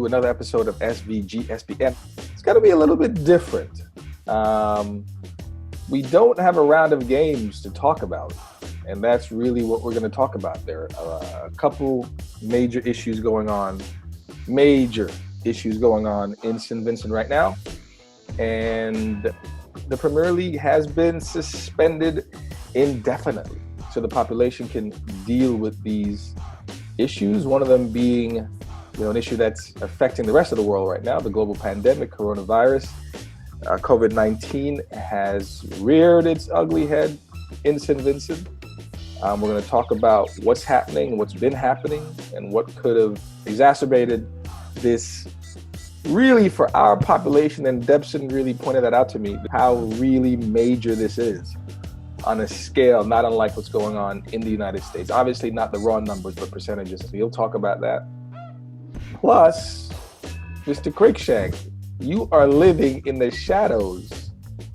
to another episode of SVGSPN. It's going to be a little bit different. We don't have a round of games to talk about, and that's really what we're going to talk about. There are a couple major issues going on in St. Vincent right now, and the Premier League has been suspended indefinitely so the population can deal with these issues, one of them being an issue that's affecting the rest of the world right now, the global pandemic, coronavirus. COVID-19 has reared its ugly head in St. Vincent. We're going to talk about what's happening, what's been happening, and what could have exacerbated this really for our population. And Debson really pointed that out to me, how really major this is on a scale not unlike what's going on in the United States. Obviously not the raw numbers, but percentages. So he'll talk about that. Plus, Mr. Cruikshank, you are living in the shadows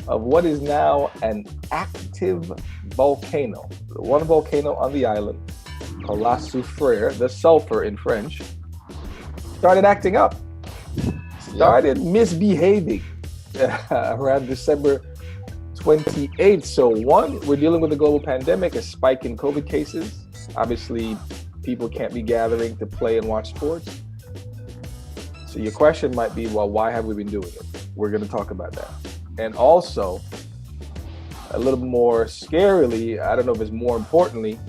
of what is now an active volcano. The one volcano on the island, called La Soufrière, the sulfur in French, started acting up, started misbehaving around December 28th. So one, we're dealing with the global pandemic, a spike in COVID cases. Obviously, people can't be gathering to play and watch sports. So your question might be, well, why have we been doing it? We're going to talk about that. And also, a little more scarily, I don't know if it's more importantly,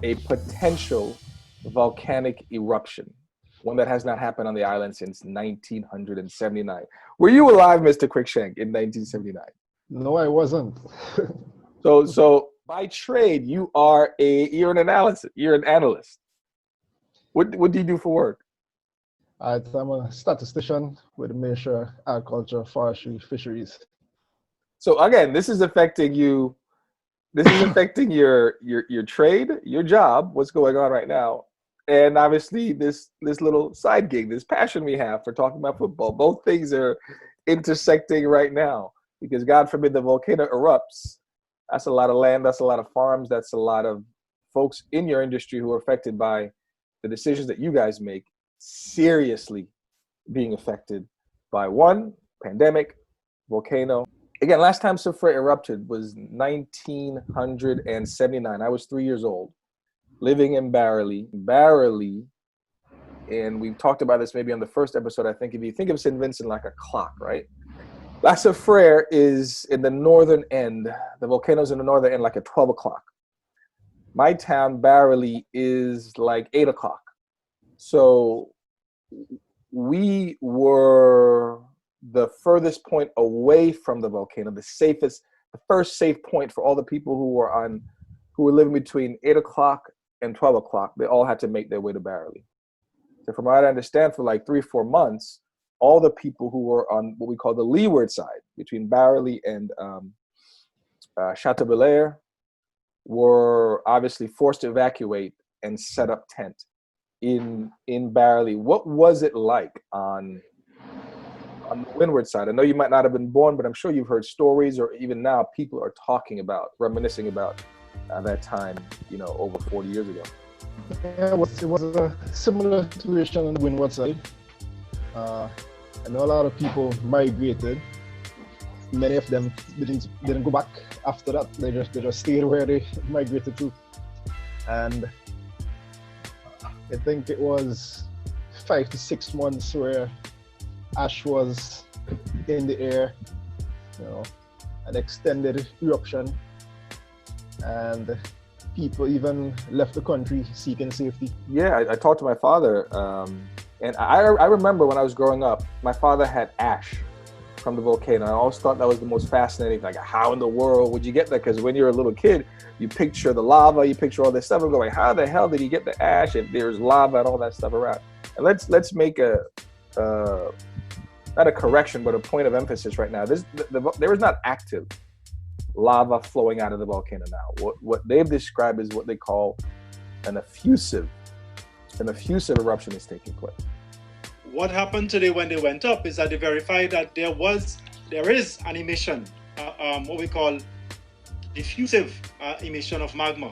a potential volcanic eruption, one that has not happened on the island since 1979. Were you alive, Mr. Cruikshank, in 1979? No, I wasn't. So by trade, you're an analyst. What do you do for work? I'm a statistician with the Ministry of Agriculture, Forestry, Fisheries. So again, this is affecting you. This is affecting your trade, your job, what's going on right now, and obviously this little side gig, this passion we have for talking about football. Both things are intersecting right now because God forbid the volcano erupts. That's a lot of land. That's a lot of farms. That's a lot of folks in your industry who are affected by the decisions that you guys make, seriously being affected by one pandemic, volcano. Again, last time Soufrière erupted was 1979. I was 3 years old, living in Barely, and we talked about this maybe on the first episode. I think if you think of St. Vincent like a clock, right? La Soufrière is in the northern end. The volcano's in the northern end, like at 12 o'clock. My town, Barely, is like 8 o'clock. So we were the furthest point away from the volcano, the first safe point for all the people who were living between 8 o'clock and 12 o'clock. They all had to make their way to Barely. So from what I understand, for like 3 or 4 months, all the people who were on what we call the leeward side, between Barely and Chateau were obviously forced to evacuate and set up tent in Barely. What was it like on the windward side? I know you might not have been born, but I'm sure you've heard stories, or even now people are reminiscing about that time, over 40 years ago. Yeah, it was a similar situation on the windward side. I know a lot of people migrated. Many of them didn't go back after that. They just stayed where they migrated to. And I think it was 5 to 6 months where ash was in the air, an extended eruption, and people even left the country seeking safety. Yeah, I talked to my father, and I remember when I was growing up, my father had ash from the volcano. I always thought that was the most fascinating, like how in the world would you get that? Because when you're a little kid, you picture the lava, you picture all this stuff, and going, how the hell did he get the ash if there's lava and all that stuff around? And let's make not a correction, but a point of emphasis right now. There is not active lava flowing out of the volcano now. What they've described is what they call an effusive eruption is taking place. What happened today when they went up is that they verified that there is an emission, what we call diffusive emission of magma,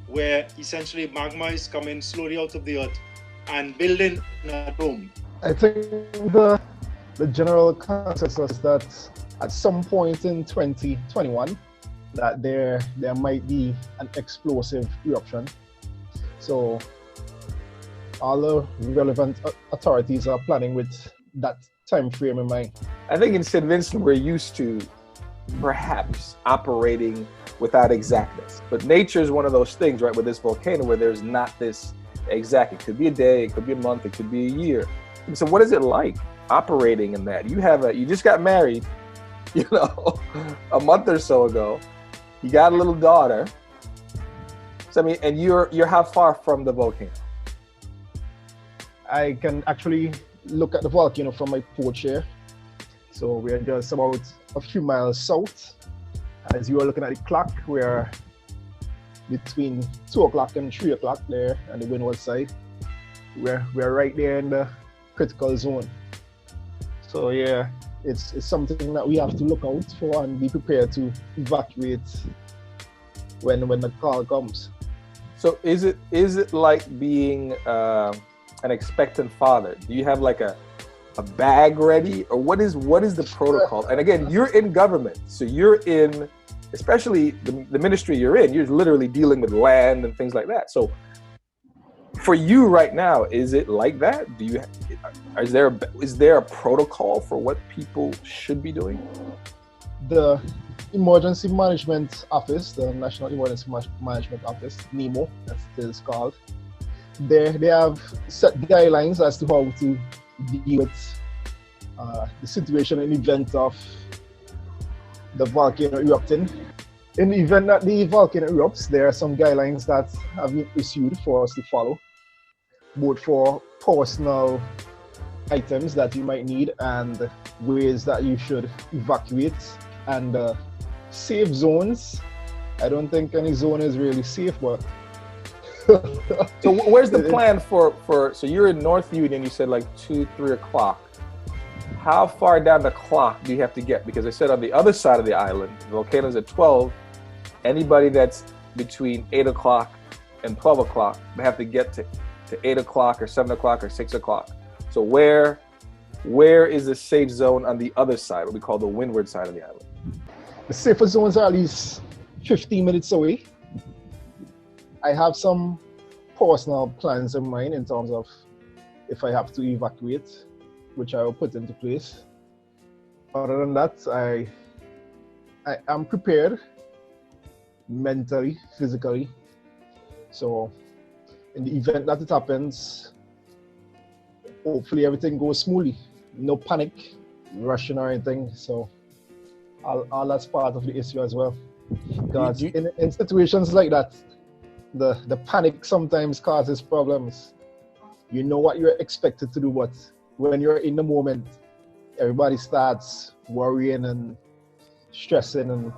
where essentially magma is coming slowly out of the earth and building a dome. I think the general consensus is that at some point in 2021, that there might be an explosive eruption. So all the relevant authorities are planning with that time frame in mind. I think in St. Vincent, we're used to perhaps operating without exactness. But nature is one of those things, right, with this volcano where there's not this exact. It could be a day, it could be a month, it could be a year. And so what is it like operating in that? You just got married, a month or so ago. You got a little daughter. So I mean, and you're how far from the volcano? I can actually look at the volcano from my porch here. So we're just about a few miles south. As you are looking at the clock, we're between 2 o'clock and 3 o'clock there on the windward side. We're right there in the critical zone. So yeah, it's something that we have to look out for and be prepared to evacuate when the call comes. So is it like being an expectant father? Do you have like a bag ready, or what is the protocol? And again, you're in government, so you're in, especially the ministry you're in, you're literally dealing with land and things like that. So for you right now, is it like that? Is there a protocol for what people should be doing? The Emergency Management Office, the National Emergency Management Office, NEMO, as it is called, they have set guidelines as to how to deal with the situation in the event of the volcano erupting. In the event that the volcano erupts, there are some guidelines that have been issued for us to follow, both for personal items that you might need and ways that you should evacuate, and safe zones. I don't think any zone is really safe, but so where's the plan for so you're in North Union, you said like 2-3 o'clock. How far down the clock do you have to get? Because I said on the other side of the island, the volcano's at 12. Anybody that's between 8 o'clock and 12 o'clock, they have to get to 8 o'clock or 7 o'clock or 6 o'clock. So where is the safe zone on the other side, what we call the windward side of the island? The safer zones are at least 15 minutes away. I have some personal plans in mind in terms of if I have to evacuate, which I will put into place. Other than that, I am prepared mentally, physically. So in the event that it happens, hopefully everything goes smoothly. No panic, rushing or anything. So all that's part of the issue as well. Because in situations like that, the panic sometimes causes problems. You know what you're expected to do, but when you're in the moment, everybody starts worrying and stressing, and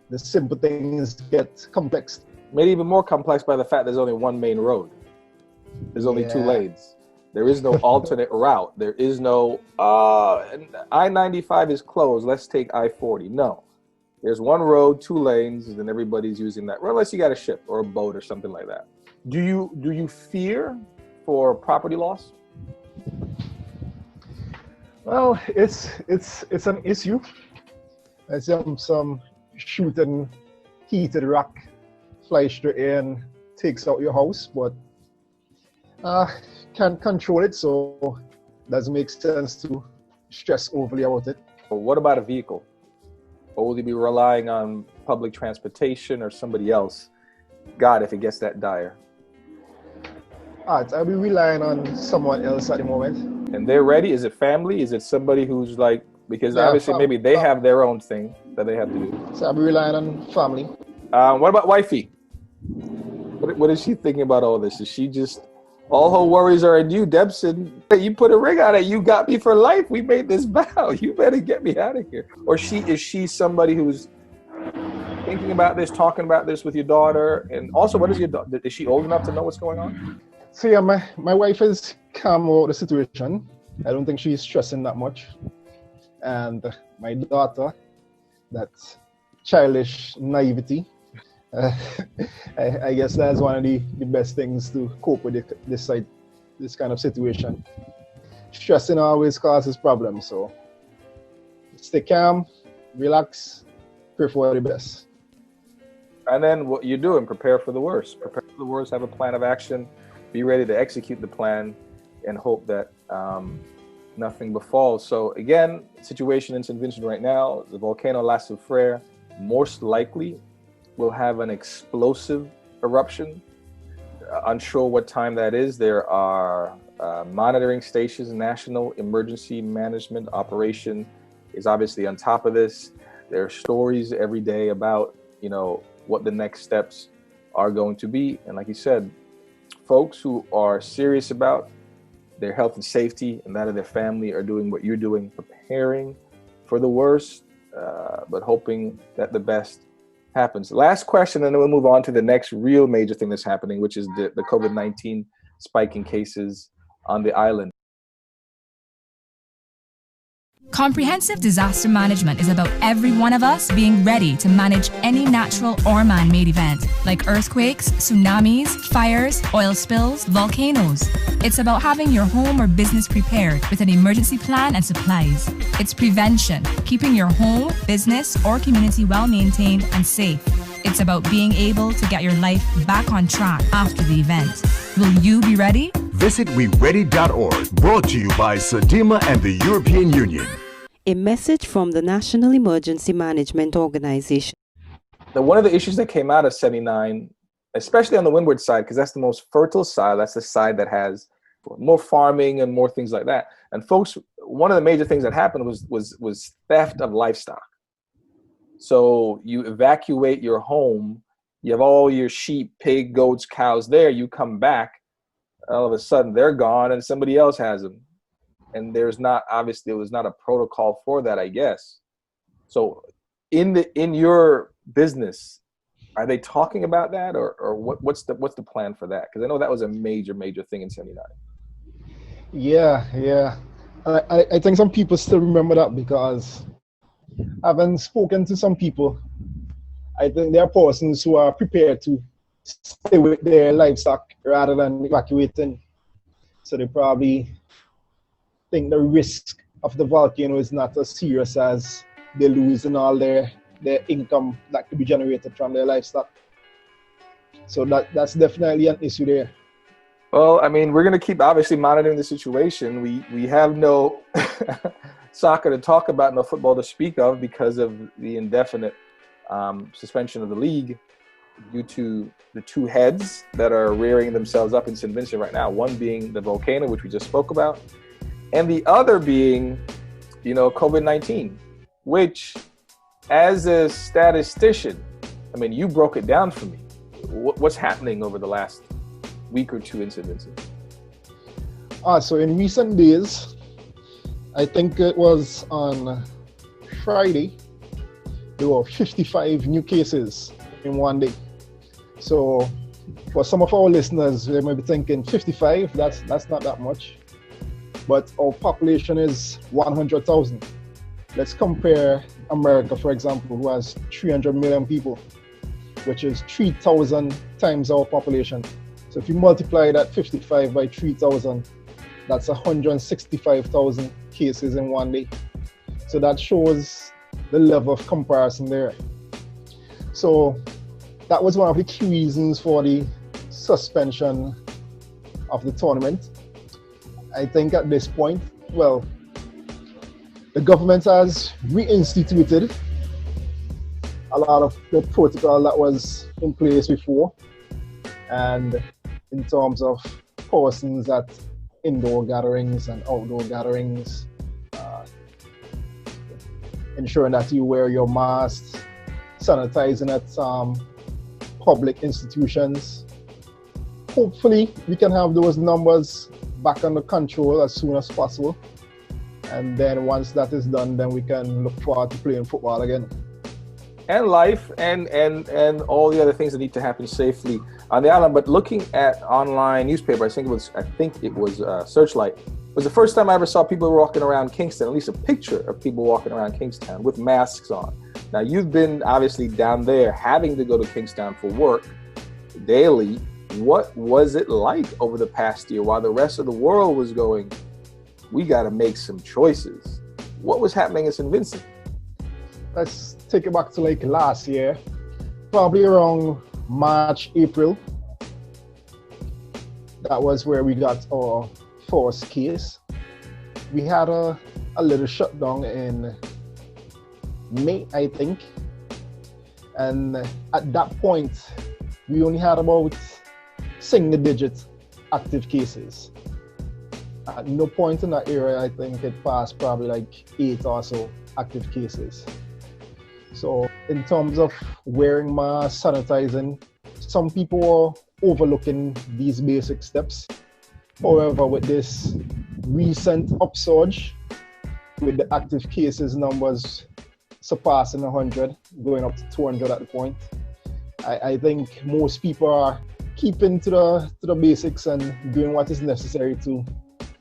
the simple things get complex. Made even more complex by the fact there's only one main road. There's only 2 lanes. There is no alternate route. There is no, I-95 is closed, let's take I-40. No. There's one road, 2 lanes, and everybody's using that road, unless you got a ship or a boat or something like that. Do you fear for property loss? Well, it's an issue. There's some shooting heated rock fly straight in, takes out your house, but can't control it, so doesn't make sense to stress overly about it. But what about a vehicle? Or will you be relying on public transportation or somebody else? God, if it gets that dire. I'll be relying on someone else at the moment. And they're ready? Is it family? Is it somebody who's like, because obviously maybe they have their own thing that they have to do. So I'll be relying on family. What about wifey? What is she thinking about all this? Is she just, all her worries are in you, Debson? You put a ring on it. You got me for life. We made this vow. You better get me out of here. Or is she somebody who's thinking about this, talking about this with your daughter? And also, what is your daughter? Is she old enough to know what's going on? So yeah, my wife is calm about the situation. I don't think she's stressing that much. And my daughter, that childish naivety, I guess that's one of the best things to cope with this kind of situation. stressing always causes problems. So stay calm, relax, pray for the best. And then what you do and prepare for the worst. Prepare for the worst, have a plan of action, be ready to execute the plan, and hope that nothing befalls. So again, situation in St. Vincent right now, the volcano La Soufrière most likely will have an explosive eruption. Unsure what time that is. There are monitoring stations. National Emergency Management Operation is obviously on top of this. There are stories every day about, you know, what the next steps are going to be. And like you said, folks who are serious about their health and safety and that of their family are doing what you're doing, preparing for the worst, but hoping that the best happens. Last question, and then we'll move on to the next real major thing that's happening, which is the COVID-19 spike in cases on the island. Comprehensive disaster management is about every one of us being ready to manage any natural or man-made event, like earthquakes, tsunamis, fires, oil spills, volcanoes. It's about having your home or business prepared with an emergency plan and supplies. It's prevention, keeping your home, business, or community well-maintained and safe. It's about being able to get your life back on track after the event. Will you be ready? Visit weready.org, brought to you by SEDIMA and the European Union. A message from the National Emergency Management Organization. Now, one of the issues that came out of 79, especially on the windward side, because that's the most fertile side, that's the side that has more farming and more things like that. And folks, one of the major things that happened was theft of livestock. So you evacuate your home, you have all your sheep, pig, goats, cows there, you come back, all of a sudden they're gone and somebody else has them. And there's not, obviously, there was not a protocol for that, I guess. So in your business, are they talking about that, or what's the plan for that? Because I know that was a major thing in 79. Yeah. I think some people still remember that, because having spoken to some people, I think there are persons who are prepared to stay with their livestock rather than evacuating. So they probably think the risk of the volcano is not as serious as they losing all their income that could be generated from their livestock. So that's definitely an issue there. Well, I mean, we're going to keep obviously monitoring the situation. We have no soccer to talk about, no football to speak of, because of the indefinite suspension of the league due to the two heads that are rearing themselves up in St. Vincent right now. One being the volcano, which we just spoke about, and the other being, COVID-19, which, as a statistician, I mean, you broke it down for me. What's happening over the last week or two in St. Vincent? So in recent days, I think it was on Friday, there were 55 new cases in one day. So for some of our listeners, they may be thinking 55, that's not that much. But our population is 100,000. Let's compare America, for example, who has 300 million people, which is 3,000 times our population. So if you multiply that 55 by 3,000, that's 165,000 cases in one day. So that shows the level of comparison there. So that was one of the key reasons for the suspension of the tournament. I think at this point, well, the government has reinstituted a lot of the protocol that was in place before. And in terms of persons at indoor gatherings and outdoor gatherings, ensuring that you wear your mask, sanitizing at public institutions. Hopefully, we can have those numbers back under control as soon as possible. And then once that is done, then we can look forward to playing football again. And life and all the other things that need to happen safely on the island. But looking at online newspaper, I think it was Searchlight, was the first time I ever saw people walking around Kingston, at least a picture of people walking around Kingstown with masks on. Now, you've been obviously down there having to go to Kingstown for work daily. What was it like over the past year while the rest of the world was going, we got to make some choices. What was happening in St. Vincent? Let's take it back to like last year, probably around March, April. That was where we got our first case. We had a little shutdown in May, I think. And at that point, we only had about single-digit active cases. At no point in that area, I think it passed probably like 8 or so active cases. So in terms of wearing masks, sanitizing, some people are overlooking these basic steps. However, with this recent upsurge, with the active cases numbers surpassing 100, going up to 200 at the point, I think most people are keeping to the basics and doing what is necessary to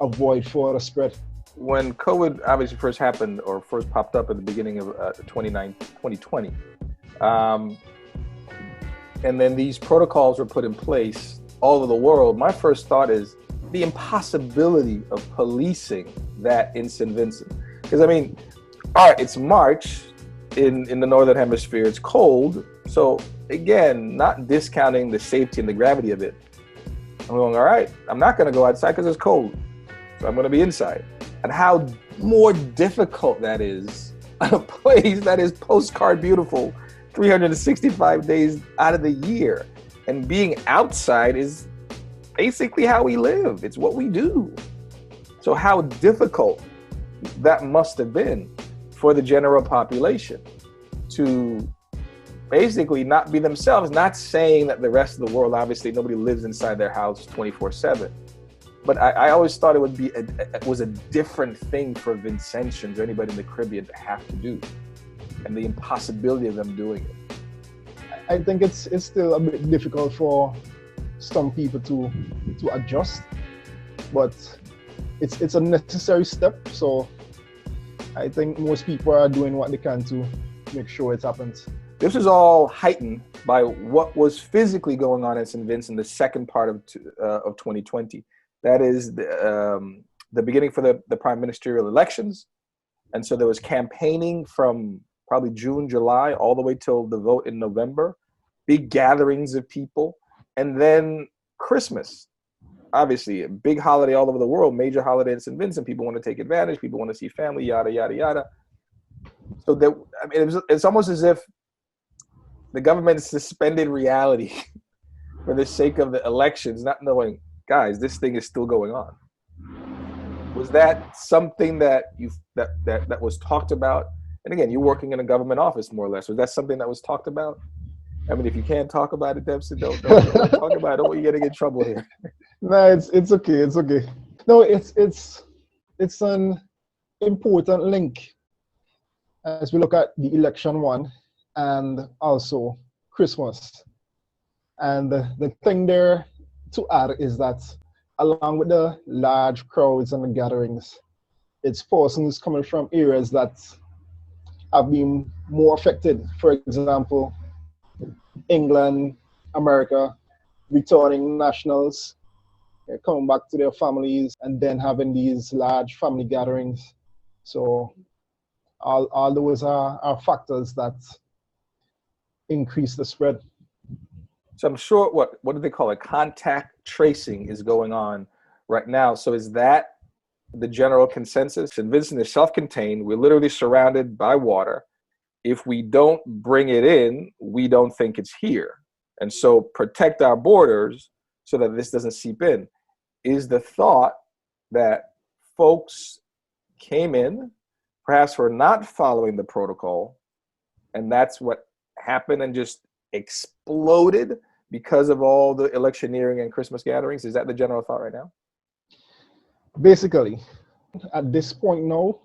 avoid further spread. When COVID obviously first happened or first popped up at the beginning of 2020, and then these protocols were put in place all over the world, my first thought is the impossibility of policing that in St. Vincent. Because I mean, all right, it's March in the Northern Hemisphere, it's cold. So again, not discounting the safety and the gravity of it. I'm going, all right, I'm not gonna go outside because it's cold. So I'm gonna be inside. And how more difficult that is on a place that is postcard beautiful 365 days out of the year. And being outside is basically how we live. It's what we do. So how difficult that must have been for the general population to basically not be themselves, not saying that the rest of the world, obviously nobody lives inside their house 24/7. But I always thought it was a different thing for Vincentians or anybody in the Caribbean to have to do, and the impossibility of them doing it. I think it's still a bit difficult for some people to adjust, but it's a necessary step. So I think most people are doing what they can to make sure it happens. This is all heightened by what was physically going on in St. Vincent the second part of 2020. That is the beginning for the prime ministerial elections. And so there was campaigning from probably June, July, all the way till the vote in November, big gatherings of people. And then Christmas, obviously a big holiday all over the world, major holiday in St. Vincent. People want to take advantage. People want to see family, yada, yada, yada. So it's almost as if the government suspended reality for the sake of the elections, not knowing, guys, this thing is still going on. Was that something that that was talked about? And again, you're working in a government office, more or less. Was that something that was talked about? I mean, if you can't talk about it, Dempsey, don't talk about it. Don't want you getting in trouble here. No, it's okay. It's okay. No, it's an important link as we look at the election one and also Christmas. And the thing there to add is that along with the large crowds and the gatherings, it's persons coming from areas that have been more affected. For example, England, America, returning nationals, coming back to their families and then having these large family gatherings. So all those are factors that increase the spread. So I'm sure what do they call it? Contact tracing is going on right now. So is that the general consensus? St. Vincent is self-contained. We're literally surrounded by water. If we don't bring it in, we don't think it's here. And so protect our borders so that this doesn't seep in. Is the thought that folks came in, perhaps were not following the protocol, and that's what happened and just exploded because of all the electioneering and Christmas gatherings? Is that the general thought right now? Basically, at this point now,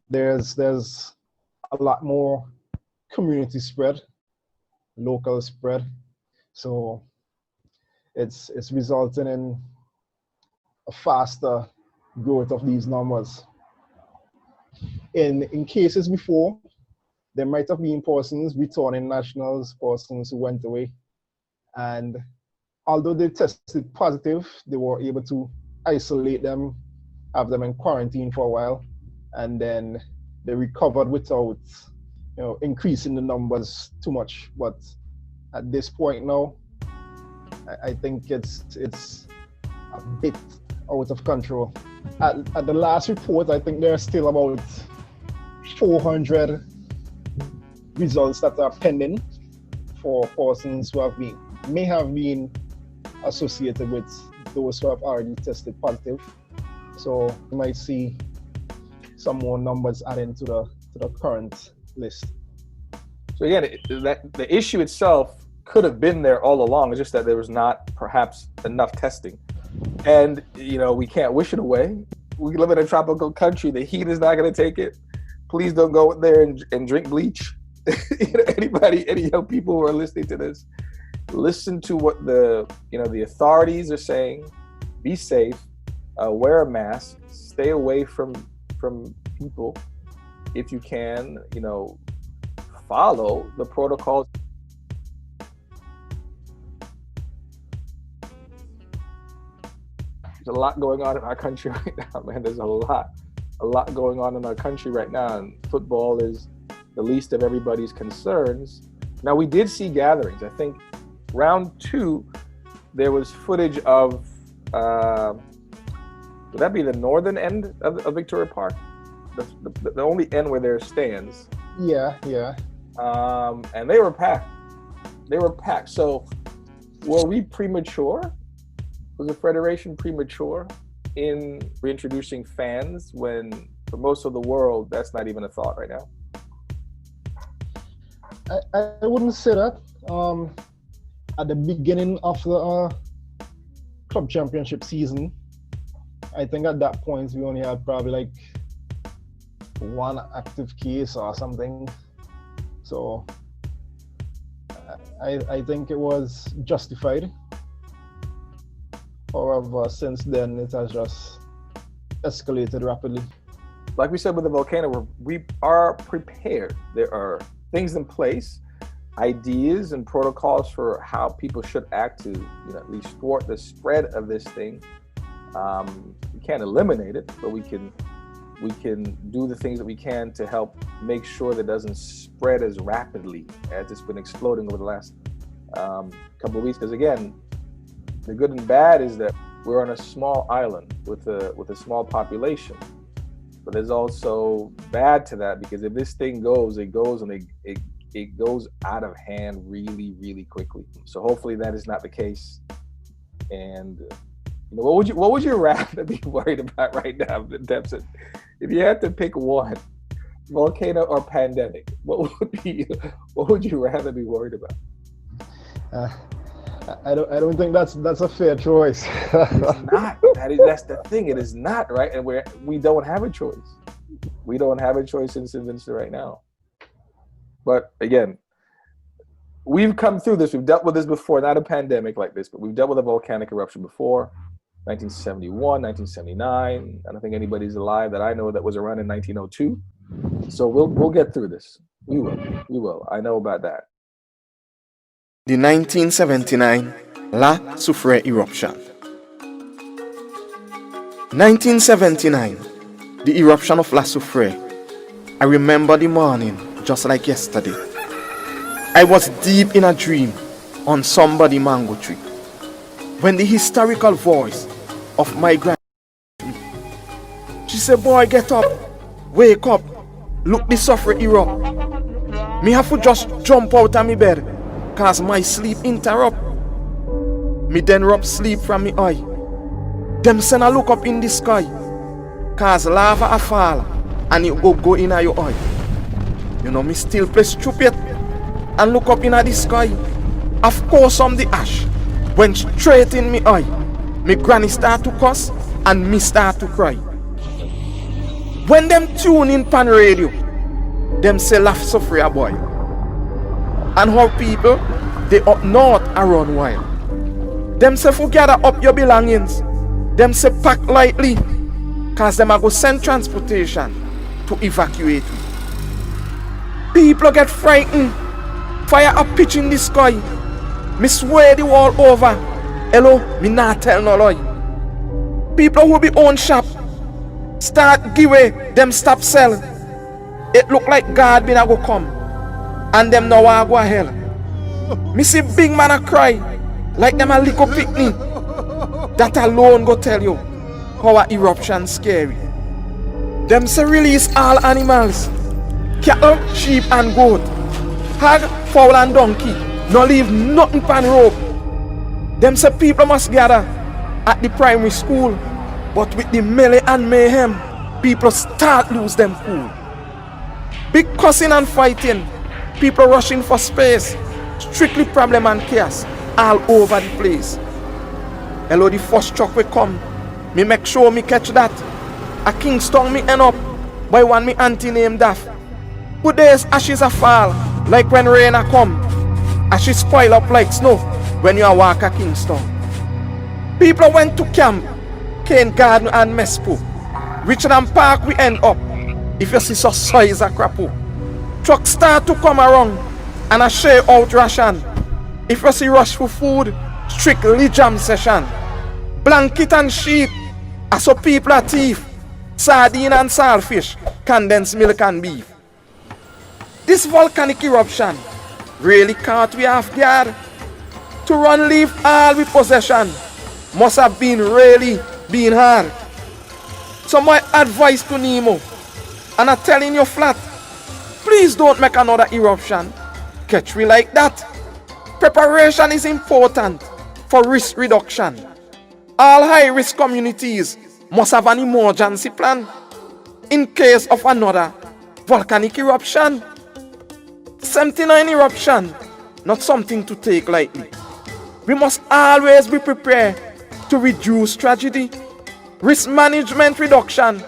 there's a lot more community spread, local spread. So it's resulting in a faster growth of these numbers. In cases before, there might have been persons, returning nationals, persons who went away. And although they tested positive, they were able to isolate them have them in quarantine for a while, and then they recovered without, increasing the numbers too much. But at this point now, I think it's a bit out of control. At the last report, I think there are still about 400 results that are pending for persons who may have been associated with those who have already tested positive. So you might see some more numbers added to the current list. So again, the issue itself could have been there all along. It's just that there was not perhaps enough testing. And we can't wish it away. We live in a tropical country. The heat is not going to take it. Please don't go there and drink bleach. Any young people who are listening to this, listen to what the authorities are saying. Be safe. Wear a mask. Stay away from people if you can. Follow the protocols. There's a lot going on in our country right now, man. There's a lot going on in our country right now, and football is the least of everybody's concerns. Now, we did see gatherings. I think round 2, there was footage of, would that be the northern end of Victoria Park? The only end where there are stands. Yeah. And they were packed. So were we premature? Was the Federation premature in reintroducing fans when for most of the world that's not even a thought right now? I wouldn't say that. At the beginning of the club championship season, I think at that point we only had probably like 1 active case or something. So I think it was justified. However, since then it has just escalated rapidly. Like we said with the volcano, we are prepared. There are things in place, ideas and protocols for how people should act to at least thwart the spread of this thing. We can't eliminate it, but we can do the things that we can to help make sure that it doesn't spread as rapidly as it's been exploding over the last couple of weeks. Because again, the good and bad is that we're on a small island with a small population. But there's also bad to that, because if this thing goes, it goes out of hand really, really quickly. So hopefully that is not the case. And what would you rather be worried about right now, Vincent? If you had to pick one, volcano or pandemic, what would you rather be worried about? I don't think that's a fair choice. It's not. That's the thing. It is not, right? And we don't have a choice. We don't have a choice in St. Vincent right now. But again, we've come through this. We've dealt with this before. Not a pandemic like this, but we've dealt with a volcanic eruption before. 1971, 1979. I don't think anybody's alive that I know that was around in 1902. So we'll get through this. We will. I know about that. The 1979 La Soufrière eruption. 1979, the eruption of La Soufrière. I remember the morning just like yesterday. I was deep in a dream on somebody mango tree when the historical voice of my grandmother, she said, "Boy, get up, wake up, look the Soufrière erupt." Me have to just jump out of my bed, cause my sleep interrupt. Me then rub sleep from me eye. Them send a look up in the sky, cause lava a fall and it go in your eye. Me still play stupid and look up in the sky. Of course the ash went straight in me eye. Me granny start to cuss and me start to cry. When them tune in pan radio, them say La Soufrière boy. And how people, they up north around wild. Them say for gather up your belongings. Them say pack lightly, cause them a go send transportation to evacuate you. People get frightened. Fire a pitch in the sky. Me swear the wall over. Hello, me not tell no lie. People who be own shop, start give way, them stop sell. It look like God been a go come, and them now a go a hell. Me see big man a cry, like them a little picnic. That alone go tell you how a eruption scary. Them say release all animals, cattle, sheep and goat, hog, fowl and donkey, no leave nothing pan rope. Them say people must gather at the primary school, but with the melee and mayhem, people start lose them cool. Big cussing and fighting, people rushing for space, strictly problem and chaos all over the place. Hello, the first truck will come, me make sure me catch that. A Kingston me end up by one me auntie named Daff. Good days ashes a fall, like when rain a come. Ashes spoil up like snow when you a walk a Kingston. People went to camp, Cane Garden and Mespo. Richard Park we end up, if you see so size a crapo. Trucks start to come around and a share out ration. If you see rush for food, strictly jam session. Blanket and sheet, so people are thief. Sardine and saltfish, condensed milk and beef. This volcanic eruption really caught we off guard. To run leave all we possession must have been really been hard. So my advice to Nemo, and I'm telling you flat, please don't make another eruption. Catch we like that. Preparation is important for risk reduction. All high-risk communities must have an emergency plan in case of another volcanic eruption. 79 eruption, not something to take lightly. We must always be prepared to reduce tragedy. Risk management reduction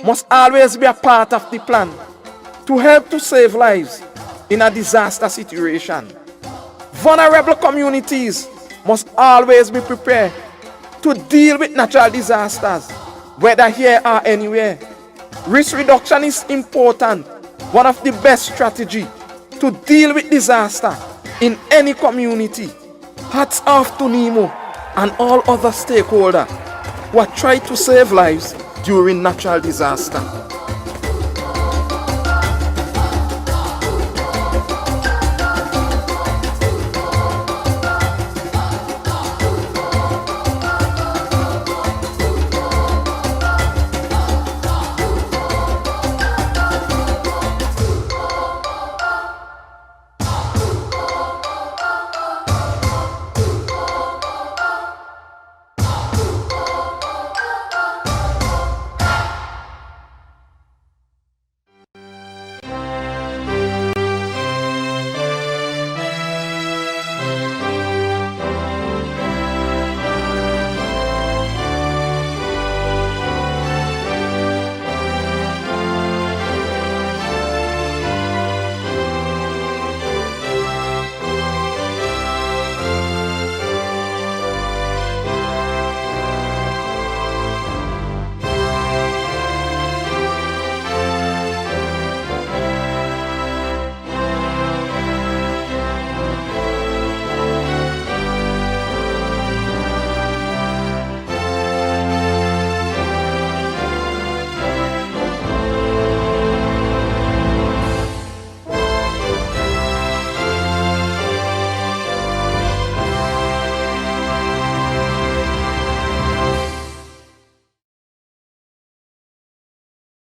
must always be a part of the plan to help to save lives in a disaster situation. Vulnerable communities must always be prepared to deal with natural disasters, whether here or anywhere. Risk reduction is important, one of the best strategies to deal with disaster in any community. Hats off to Nemo and all other stakeholders who are trying to save lives during natural disaster.